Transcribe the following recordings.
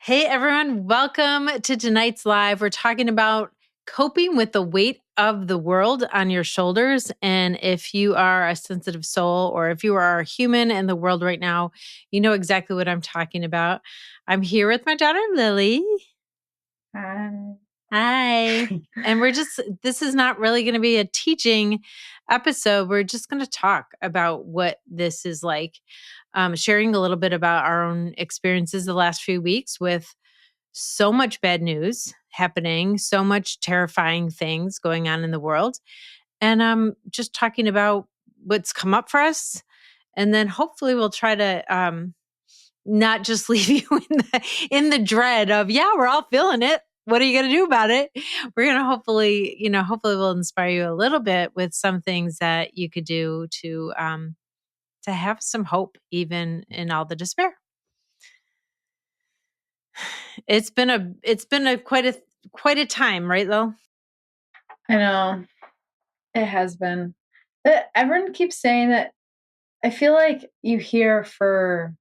Hey everyone, welcome to tonight's live. We're talking about coping with the weight of the world on your shoulders. And if you are a sensitive soul or if you are a human in the world right now, you know exactly what I'm talking about. I'm here with my daughter, Lily. Hi. Hi. And this is not really going to be a teaching episode. We're just going to talk about what this is like, sharing a little bit about our own experiences the last few weeks with so much bad news happening, so much terrifying things going on in the world. And just talking about what's come up for us. And then hopefully we'll try to not just leave you in the dread of, yeah, we're all feeling it. What are you going to do about it? We're going to hopefully we'll inspire you a little bit with some things that you could do to have some hope even in all the despair. It's been a quite a time, right, Lil? I know it has been. Everyone keeps saying that. I feel like you hear for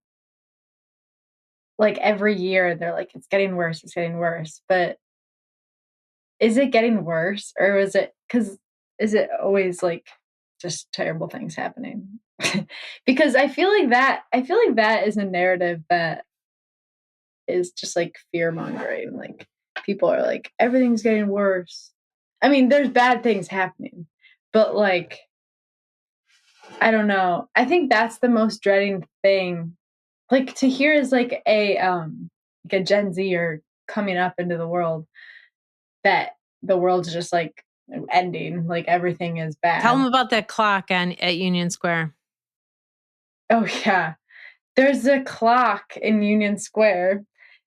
like every year, they're like, it's getting worse, it's getting worse. But is it getting worse or is it always like just terrible things happening? Because I feel like that is a narrative that is just like fear mongering. Like people are like, everything's getting worse. I mean, there's bad things happening, but like I don't know. I think that's the most dreading thing. Like to hear is like a Gen Zer coming up into the world that the world's just like ending, like everything is Tell them bad. about that clock at Union Square. Oh yeah. There's a clock in Union Square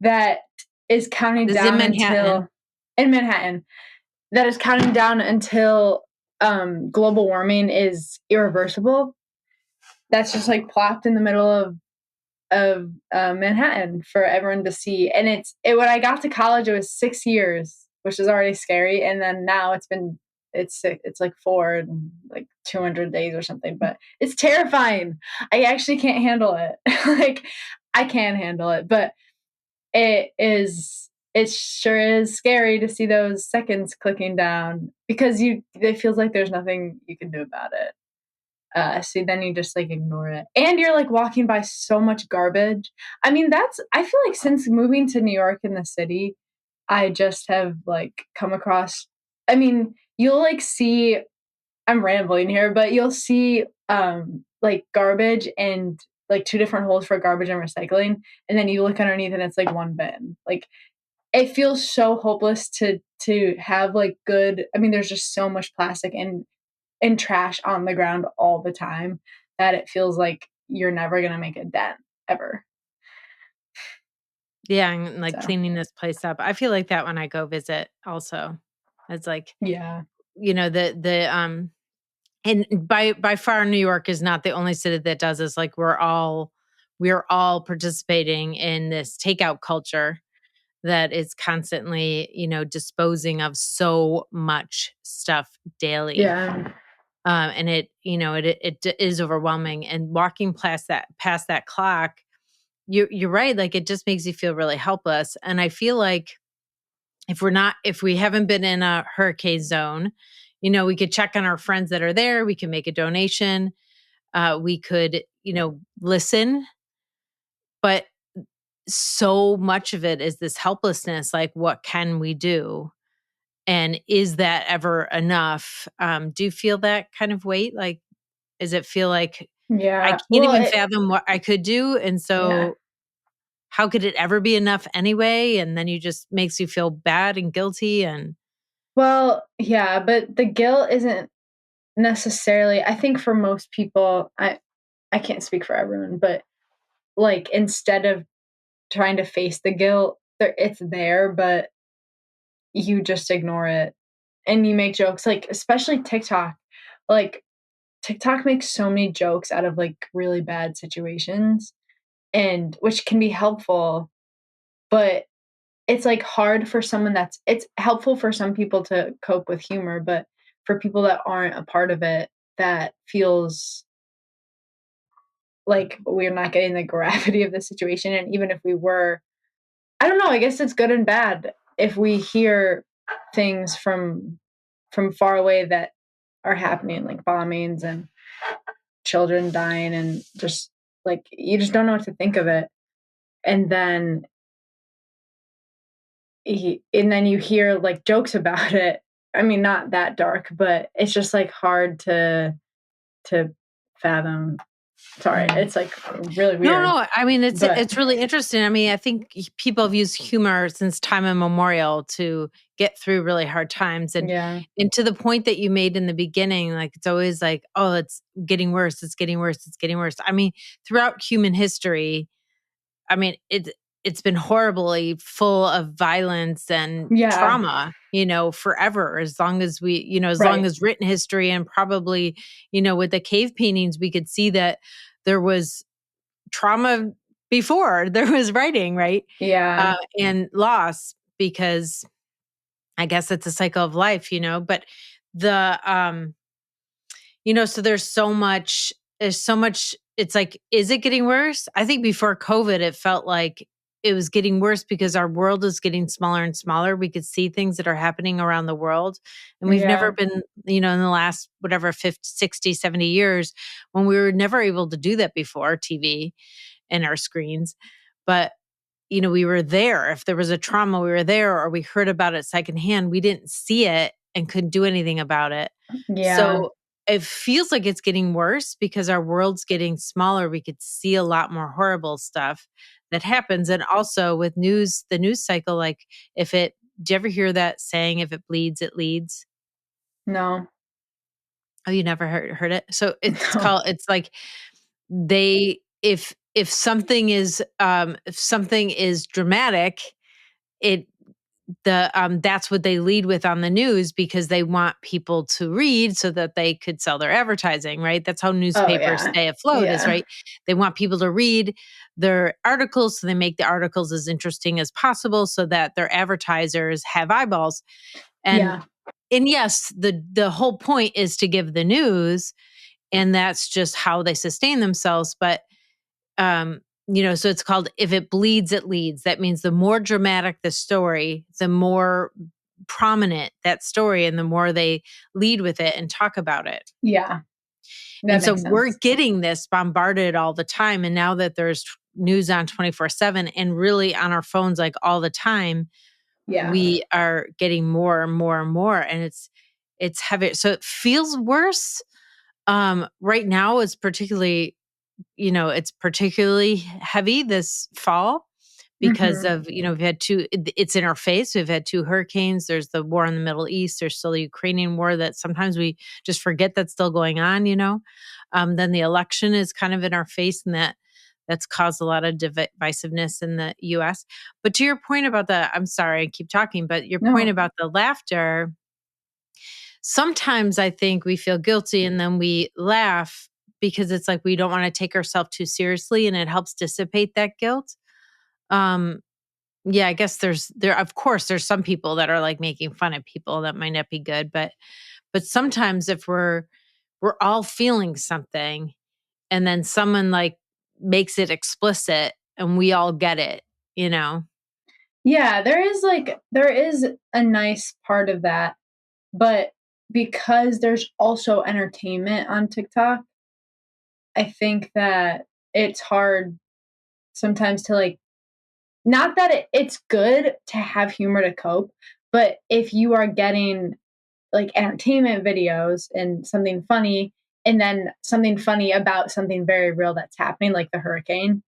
that is counting This is in down until Manhattan. in Manhattan that is counting down until global warming is irreversible. That's just like plopped in the middle of Manhattan for everyone to see. And when I got to college, it was 6 years, which is already scary. And then now it's like 200 days or something, but it's terrifying. I actually can't handle it. Like I can handle it, but it sure is scary to see those seconds clicking down because it feels like there's nothing you can do about it. So then you just like ignore it. And you're like walking by so much garbage. I mean, I feel like since moving to New York in the city, I just have like come across, I mean, you'll like see, I'm rambling here, but you'll see like garbage and like two different holes for garbage and recycling. And then you look underneath and it's like one bin. Like it feels so hopeless to have like good, I mean, there's just so much plastic and trash on the ground all the time that it feels like you're never going to make a dent ever. Yeah, and like So, cleaning this place up. I feel like that when I go visit also. It's like, yeah. the and by far New York is not the only city that does this. Like we're all participating in this takeout culture that is constantly, disposing of so much stuff daily. Yeah. And it is overwhelming. And walking past that clock, you're right. Like it just makes you feel really helpless. And I feel like if we haven't been in a hurricane zone, we could check on our friends that are there. We can make a donation. We could, listen. But so much of it is this helplessness. Like, what can we do? And is that ever enough? Do you feel that kind of weight? Like, does it feel like I Yeah. can't Well, even fathom what I could do? And yeah. so how could it ever be enough anyway? And then you just makes you feel bad and guilty. And Well, yeah, but the guilt isn't necessarily, I think for most people, I can't speak for everyone, but like instead of trying to face the guilt, it's there, but you just ignore it and you make jokes like especially TikTok. Like TikTok makes so many jokes out of like really bad situations and which can be helpful, but it's like hard for someone it's helpful for some people to cope with humor, but for people that aren't a part of it, that feels like we're not getting the gravity of the situation. And even if we were, I don't know. I guess it's good and bad if we hear things from far away that are happening, like bombings and children dying, and just like you just don't know what to think of it. And then you hear like jokes about it. I mean, not that dark, but it's just like hard to fathom. Sorry, Mm. it's like really No, weird. no. I mean, But it's really interesting. I mean, I think people have used humor since time immemorial to get through really hard times, yeah, and to the point that you made in the beginning, like it's always like, oh, it's getting worse, it's getting worse, it's getting worse. I mean, throughout human history, I mean, it's been horribly full of violence and yeah, trauma, forever. As long as as long right, as written history, and probably, with the cave paintings, we could see that there was trauma before there was writing, right? yeah, And loss, because I guess it's a cycle of life, but the, so there's so much, it's like, is it getting worse? I think before COVID, it felt like it was getting worse because our world is getting smaller and smaller. We could see things that are happening around the world. And we've never yeah, been, in the last, whatever, 50, 60, 70 years, when we were never able to do that before TV and our screens. But we were there. If there was a trauma, we were there, or we heard about it secondhand. We didn't see it and couldn't do anything about it. yeah, So it feels like it's getting worse because our world's getting smaller. We could see a lot more horrible stuff that happens. And also with the news cycle, like, do you ever hear that saying, if it bleeds, it leads? no, Oh, you never heard it? So no, it's like, they if something is dramatic, it that's what they lead with on the news, because they want people to read so that they could sell their advertising, right? That's how oh newspapers yeah, stay afloat, is, yeah, right? They want people to read their articles, so they make the articles as interesting as possible so that their advertisers have eyeballs. And yeah, yes, the whole point is to give the news, and that's just how they sustain themselves. But so it's called, if it bleeds, it leads. That means the more dramatic the story, the more prominent that story, and the more they lead with it and talk about it. yeah. That And so makes we're sense. getting this bombarded all the time. And now that there's news on 24/7 and really on our phones like all the time, Yeah, we are getting more and more and more. And it's heavy. So it feels worse. Right now it's particularly heavy this fall because hmm, of, we've had it's in our face. We've had two hurricanes. There's the war in the Middle East. There's still the Ukrainian war that sometimes we just forget that's still going on. Then the election is kind of in our face, and that's caused a lot of divisiveness in the US. But to your point about I'm sorry, I keep talking, but your point no, about the laughter, sometimes I think we feel guilty and then we laugh because it's like we don't want to take ourselves too seriously, and it helps dissipate that guilt. Um yeah, I guess there of course there's some people that are like making fun of people that might not be good, but sometimes if we're all feeling something, and then someone like makes it explicit and we all get it. yeah. There is a nice part of that, but because there's also entertainment on TikTok, I think that it's hard sometimes to like. Not that it's good to have humor to cope, but if you are getting like entertainment videos and something funny, and then something funny about something very real that's happening, like the hurricane,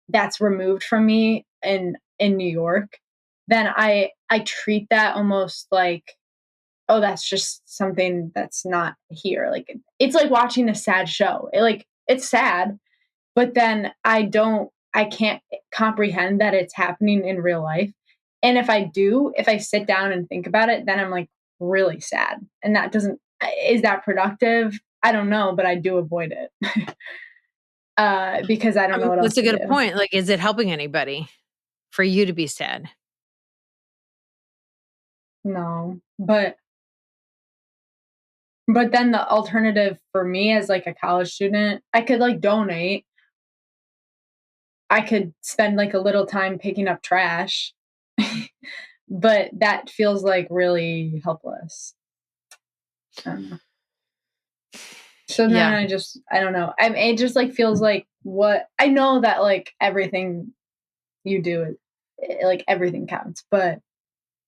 that's removed from me in New York, then I treat that almost like, oh, that's just something that's not here. Like it's like watching a sad show. It's sad, but then I can't comprehend that it's happening in real life. And if I sit down and think about it, then I'm like really sad. And that doesn't is that productive? I don't know, but I do avoid it. Because I don't know what else That's a to good do. point. Like, is it helping anybody for you to be sad? No. But then the alternative for me as like a college student, I could like donate. I could spend like a little time picking up trash. but that feels like really helpless. I don't know. So then Yeah. I don't know. It just like feels like what I know that like everything you do, like everything counts, but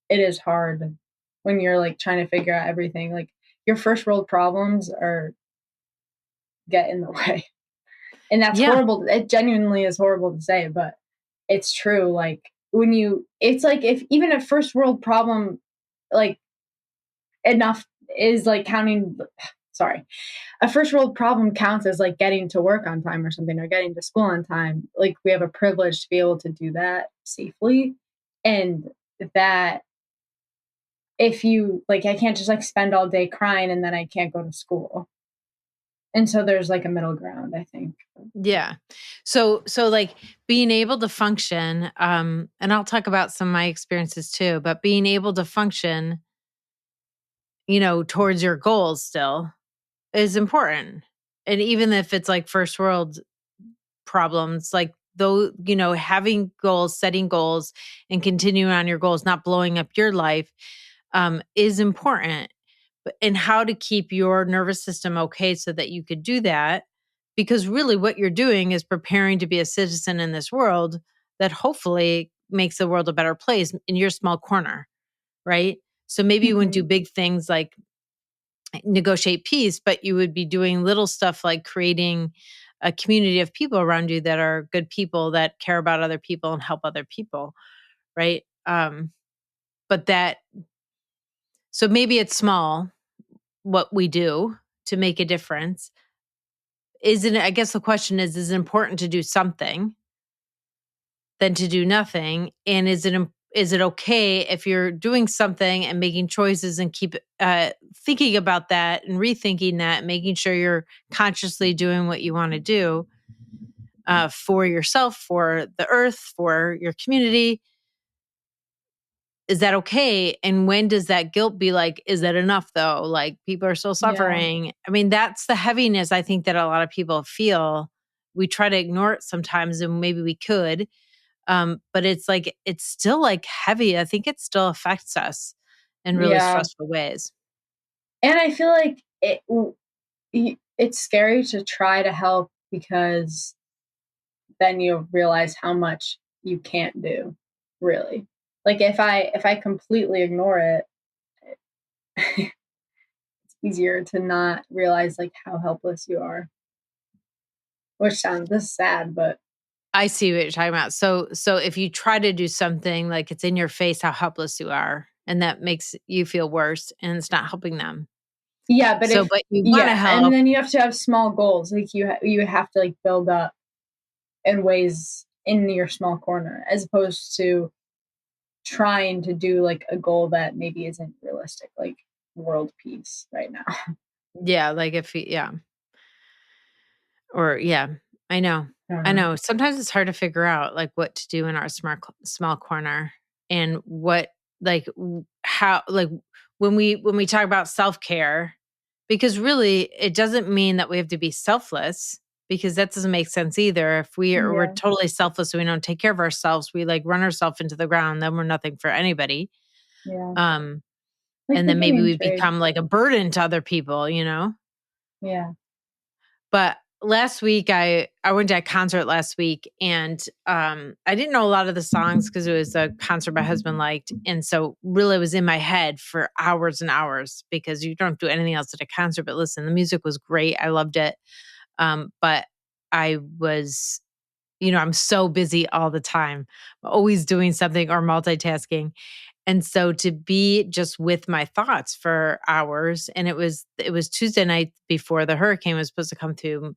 it is hard when you're like trying to figure out everything. Like your first world problems are get in the way. And that's Yeah. horrible. It genuinely is horrible to say, but it's true. Like it's like if even a first world problem, like enough is like counting, sorry, a first world problem counts as like getting to work on time or something or getting to school on time. Like we have a privilege to be able to do that safely. And that if you like, I can't just like spend all day crying and then I can't go to school. And so there's like a middle ground, I think. Yeah. So like being able to function, and I'll talk about some of my experiences too, but being able to function, towards your goals still is important. And even if it's like first world problems, like though, having goals, setting goals and continuing on your goals, not blowing up your life, is important. And how to keep your nervous system okay so that you could do that. Because really, what you're doing is preparing to be a citizen in this world that hopefully makes the world a better place in your small corner, right? So maybe you wouldn't do Mhm. big things like negotiate peace, but you would be doing little stuff like creating a community of people around you that are good people that care about other people and help other people, right? But that, so maybe it's small what we do to make a difference. Isn't it, I guess the question is it important to do something than to do nothing? And is it okay if you're doing something and making choices and keep thinking about that and rethinking that, making sure you're consciously doing what you want to do for yourself, for the earth, for your community? Is that okay? And when does that guilt be like, is that enough though? Like people are still Yeah. suffering. I mean, that's the heaviness I think that a lot of people feel. We try to ignore it sometimes and maybe we could. But it's like, it's still like heavy. I think it still affects us in really Yeah. stressful ways. And I feel like it's scary to try to help because then you realize how much you can't do, really. Like if I completely ignore it, it's easier to not realize like how helpless you are. Which sounds this is sad, but I see what you're talking about. So if you try to do something like it's in your face how helpless you are, and that makes you feel worse and it's not helping them. yeah, but So, if but you wanna yeah, and help. then you have to have small goals. Like you have to like build up in ways in your small corner as opposed to trying to do like a goal that maybe isn't realistic, like world peace right now. Yeah, like if you yeah. Or yeah, I know. I don't I know. know. Sometimes it's hard to figure out like what to do in our small corner and what like how like when we talk about self-care, because really it doesn't mean that we have to be selfless, because that doesn't make sense either. If we're Yeah, totally selfless and we don't take care of ourselves, we like run ourselves into the ground, then we're nothing for anybody. yeah. Um Like and the then maybe giving we trade. become like a burden to other people. Yeah. But last week, I went to a concert last week, and I didn't know a lot of the songs because it was a concert my husband liked, and so really it was in my head for hours and hours because you don't do anything else at a concert. But listen, the music was great, I loved it, but I was, I'm so busy all the time, always doing something or multitasking, and so to be just with my thoughts for hours, and it was Tuesday night before the hurricane was supposed to come through.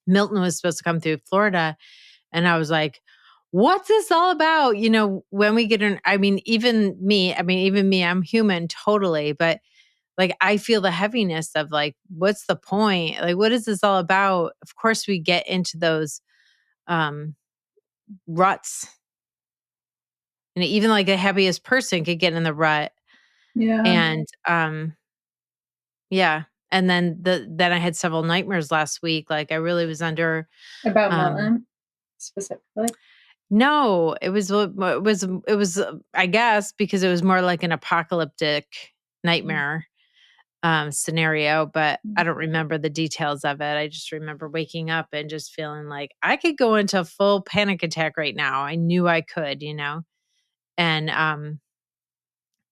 Milton was supposed to come through Florida. And I was like, what's this all about? When we get in, even me, I'm human totally, but like I feel the heaviness of like, what's the point? Like, what is this all about? Of course, we get into those um ruts. And even like the happiest person could get in the rut. Yeah. And yeah. And then I had several nightmares last week. Like I really was under About um Milton specifically. No, it was, I guess, because it was more like an apocalyptic nightmare, scenario, but I Mhm. don't remember the details of it. I just remember waking up and just feeling like I could go into a full panic attack right now. I knew I could,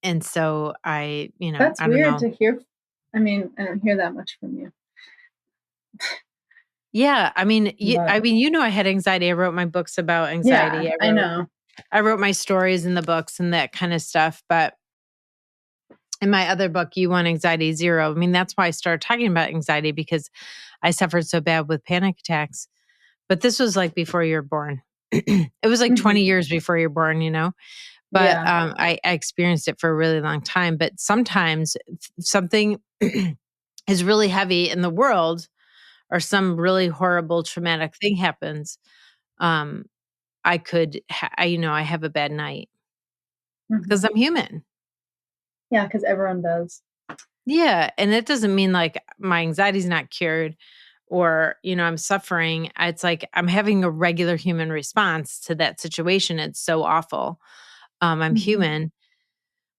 And, so That's I don't weird know. to hear. I mean, I don't hear that much from you, Yeah, but I had anxiety. I wrote my books about yeah, anxiety. I know. I wrote my stories in the books and that kind of stuff, but in my other book, You Want Anxiety Zero, that's why I started talking about anxiety because I suffered so bad with panic attacks. But this was like before you were born. It was like Mhm. 20 years before you're born. But Yeah. I experienced it for a really long time. But sometimes something is really heavy in the world or some really horrible traumatic thing happens. Um, I have a bad night because Mhm. I'm human. Yeah, because everyone does. Yeah, and it doesn't mean like my anxiety's not cured or, I'm suffering. It's like I'm having a regular human response to that situation. It's so awful. I'm Mhm. human.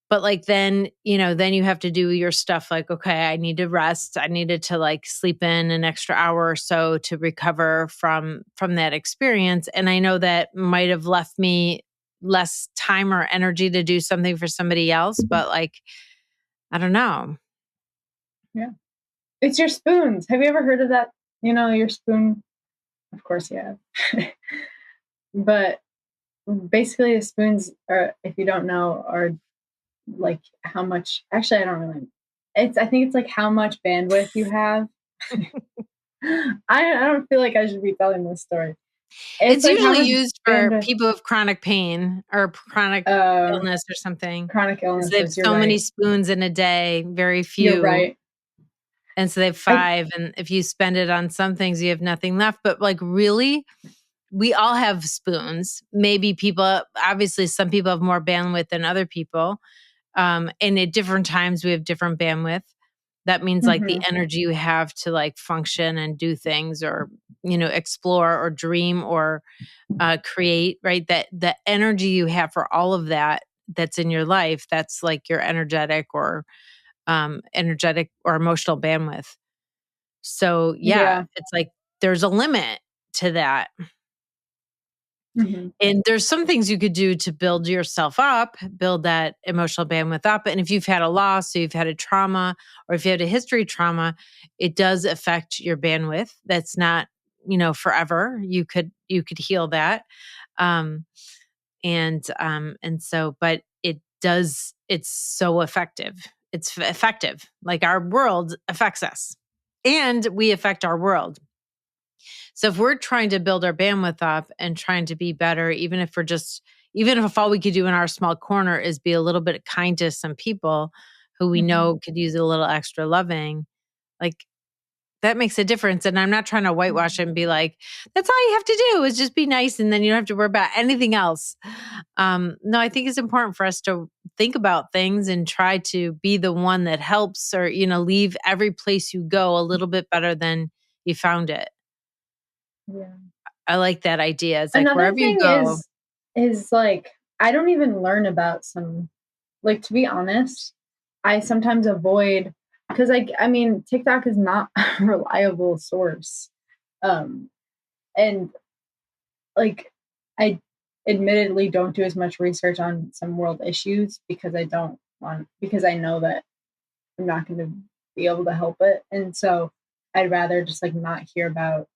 But like then you have to do your stuff like, okay, I need to rest. I needed to like sleep in an extra hour or so to recover from that experience. And I know that might have left me less time or energy to do something for somebody else, but like I don't know. Yeah. It's your spoons. Have you ever heard of that? Your spoon. Of course you have. But basically, the spoons are, if you don't know, are like how much. Actually, I don't really. I think it's like how much bandwidth you have. I don't feel like I should be telling this story. It's It's like how usually much used for bandwidth. people with chronic pain or chronic Uh, illness or something. Chronic 'Cause they have illnesses. You're so many right. spoons in a day, very You're few, right. and so they have I 5, and if you spend it on some things, you have nothing left, but, like, really, we all have spoons. Maybe people obviously, some people have more bandwidth than other people, and at different times, we have different bandwidth. That means, like, the Mhm. energy you have to, like, function and do things or, explore or dream or create, right? That the energy you have for all of that that's in your life, that's like your energetic or emotional bandwidth. So yeah, Yeah. it's like there's a limit to that. Mhm. And there's some things you could do to build yourself up, build that emotional bandwidth up. And if you've had a loss, or you've had a trauma, or if you had a history trauma, it does affect your bandwidth. That's not, forever. You could heal that. Um, but it's so effective. It's effective. Like our world affects us and we affect our world. So if we're trying to build our bandwidth up and trying to be better, even if all we could do in our small corner is be a little bit kind to some people who we Mhm. know could use a little extra loving, like that makes a difference. And I'm not trying to whitewash Mhm. it and be like, that's all you have to do is just be nice and then you don't have to worry about anything else. No, I think it's important for us to think about things and try to be the one that helps or, leave every place you go a little bit better than you found it. Yeah. I like that idea. It's like Another wherever you thing go. is like I don't even learn about some, like, to be honest, I sometimes avoid because I mean TikTok is not a reliable source. Um and like I admittedly don't do as much research on some world issues because I don't want because I know that I'm not going to be able to help it. And so I'd rather just like not hear about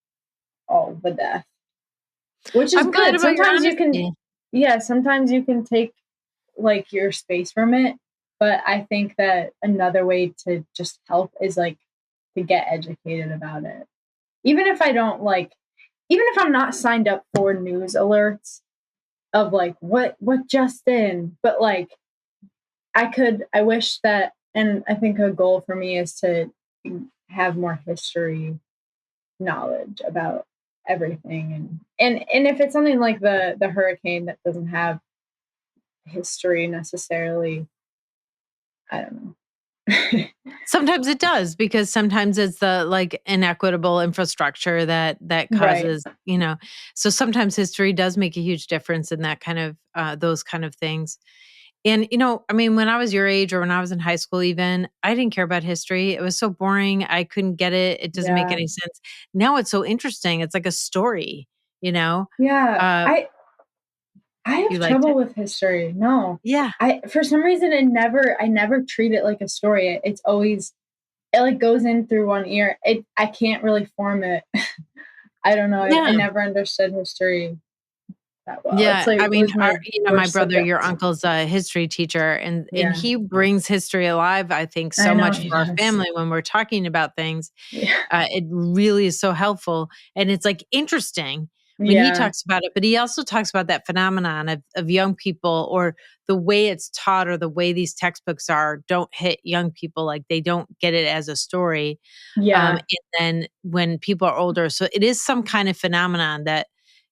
all the death, which is I'm glad good. about your Sometimes you can, honesty. yeah, sometimes you can take like your space from it. But I think that another way to just help is like to get educated about it. Even if I don't like, even if I'm not signed up for news alerts of like what just in, but like I wish that, and I think a goal for me is to have more history knowledge about everything, and if it's something like the hurricane that doesn't have history necessarily, I don't know. Sometimes it does, because sometimes it's the, like, inequitable infrastructure that Right. causes, so sometimes history does make a huge difference in that kind of, those kind of things. And, I mean, when I was your age or when I was in high school even, I didn't care about history. It was so boring. I couldn't get it. It doesn't make Yeah. any sense. Now it's so interesting. It's like a story, you know? Yeah. Uh, I you have liked trouble it? with history. No. Yeah. I for some reason I never treat it like a story. It's always it like goes in through one ear. I can't really form it. I don't know. I Yeah. never understood history that well. It's Yeah, like I it mean, was my my worst brother, your subject. uncle's a history teacher, and Yeah. he brings history alive, I think, I so know much he for our does. family when we're talking about things. Yeah. It really is so helpful, and it's, like, interesting when he Yeah. talks about it, but he also talks about that phenomenon of young people, or the way it's taught, or the way these textbooks don't hit young people, like, they don't get it as a story, Yeah. and then when people are older, so it is some kind of phenomenon that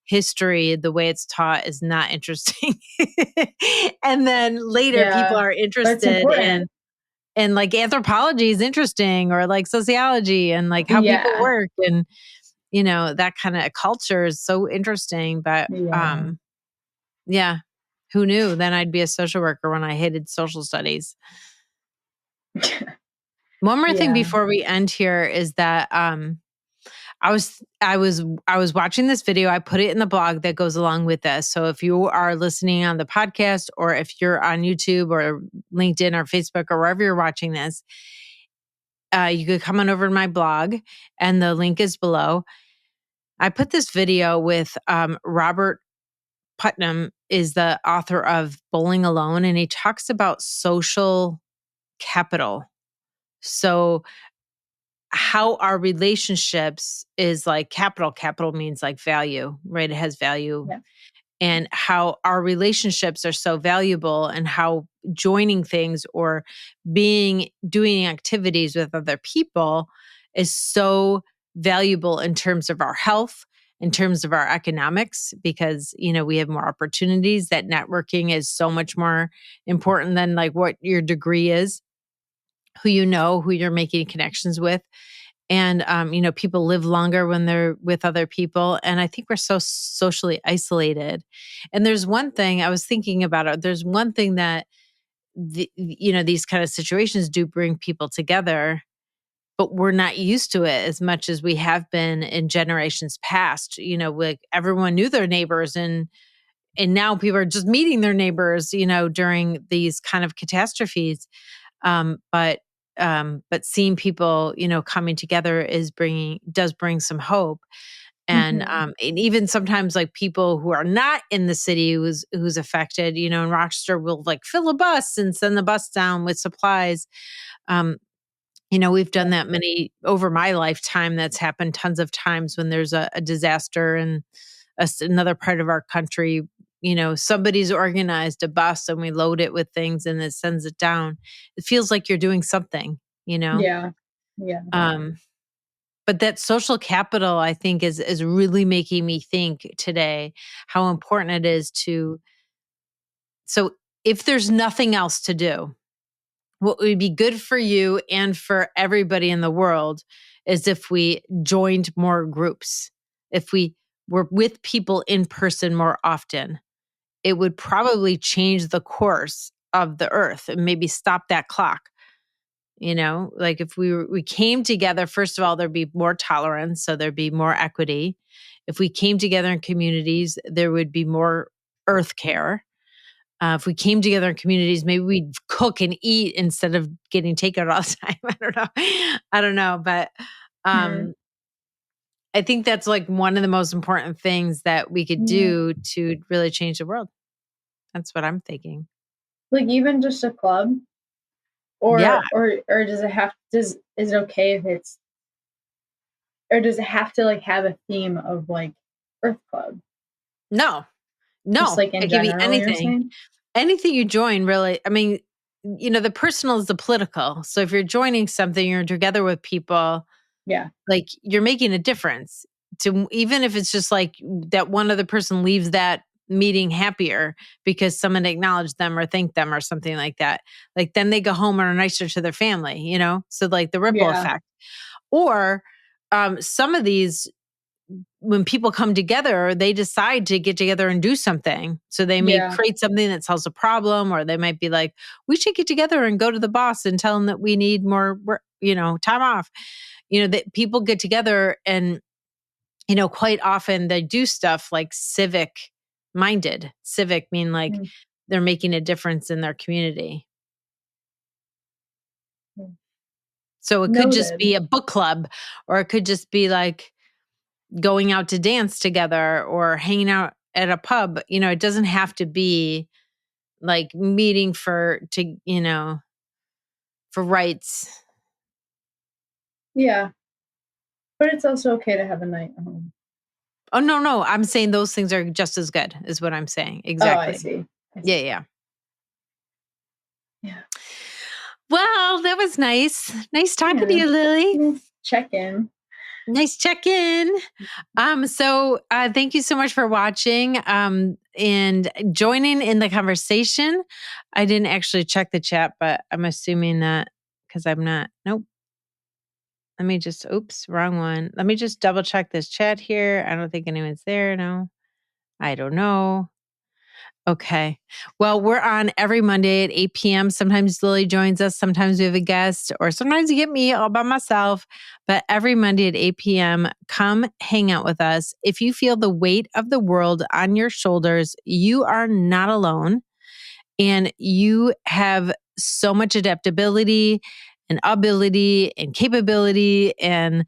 history, the way it's taught, is not interesting. And then later people Yeah. are But it's interested important. in like anthropology is interesting, or like sociology, and like how people Yeah. work, and that kind of culture is so interesting. But Yeah. yeah, who knew? Then I'd be a social worker when I hated social studies. One more thing Yeah. before we end here is that I was watching this video. I put it in the blog that goes along with this. So if you are listening on the podcast, or if you're on YouTube or LinkedIn or Facebook or wherever you're watching this, you could come on over to my blog, and the link is below. I put this video with Robert Putnam, is the author of Bowling Alone, and he talks about social capital. So how our relationships is like capital. Capital means like value, right? It has value. Yeah. And how our relationships are so valuable, and how joining things, or doing activities with other people, is so valuable in terms of our health, in terms of our economics, because we have more opportunities. That networking is so much more important than like what your degree is, who you're making connections with. And people live longer when they're with other people, and I think we're so socially isolated. And there's one thing I was thinking about it. There's one thing that these kind of situations do bring people together, but we're not used to it as much as we have been in generations past. Like everyone knew their neighbors, and now people are just meeting their neighbors, during these kind of catastrophes. But seeing people, coming together does bring some hope. Hmm. And even sometimes, like, people who are not in the city who's affected, in Rochester, will like fill a bus and send the bus down with supplies. Um, we've done that many over my lifetime. That's happened tons of times when there's a disaster in another part of our country. Somebody's organized a bus, and we load it with things, and it sends it down. It feels like you're doing something, you know? Yeah. Yeah. Um, but that social capital, I think, is really making me think today how important it is so if there's nothing else to do, what would be good for you and for everybody in the world is if we joined more groups, if we were with people in person more often. It would probably change the course of the earth and maybe stop that clock. Like if we came together, first of all, there'd be more tolerance, so there'd be more equity. If we came together in communities, there would be more earth care. If we came together in communities, maybe we'd cook and eat instead of getting takeout all the time. I don't know. I don't know. But Hmm. um, I think that's like one of the most important things that we could Yeah. do to really change the world. That's what I'm thinking. Like even just a club, Yeah. or does is it okay if it's or does it have to like have a theme of like Earth Club? No, Just no, like in it could be general, you're anything. saying? Anything you join, really. I mean, the personal is the political. So if you're joining something, you're together with people, Yeah. like you're making a difference. To even if it's just like that one other person leaves that meeting happier because someone acknowledged them or thanked them or something like that. Like then they go home and are nicer to their family, you know? So like the ripple Yeah. effect. Or some of these, when people come together, they decide to get together and do something. So they may Yeah. create something that solves a problem, or they might be like, we should get together and go to the boss and tell him that we need more, time off. That people get together and, quite often they do stuff like civic minded. Civic mean like Mm. they're making a difference in their community. Mm. So it could just Noted. be a book club, or it could just be like going out to dance together or hanging out at a pub. It doesn't have to be like meeting for rights. Yeah. But it's also okay to have a night at home. Oh, no, no. I'm saying those things are just as good, is what I'm saying. Oh, I Exactly. see. I Yeah, see. yeah. Yeah. Well, that was nice. Nice talking to Yeah. you, Lily. Let's check in. Nice check in. So thank you so much for watching and joining in the conversation. I didn't actually check the chat, but I'm assuming that because I'm not. Nope. Let me just, oops, wrong one. Let me just double check this chat here. I don't think anyone's there. No, I don't know. Okay. Well, we're on every Monday at 8 p.m. Sometimes Lily joins us. Sometimes we have a guest, or sometimes you get me all by myself. But every Monday at 8 p.m., come hang out with us. If you feel the weight of the world on your shoulders, you are not alone. And you have so much adaptability and ability and capability. And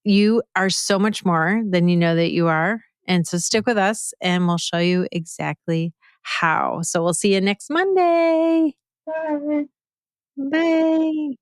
you are so much more than you know that you are. And so stick with us and we'll show you exactly how. So we'll see you next Monday. Bye. Bye.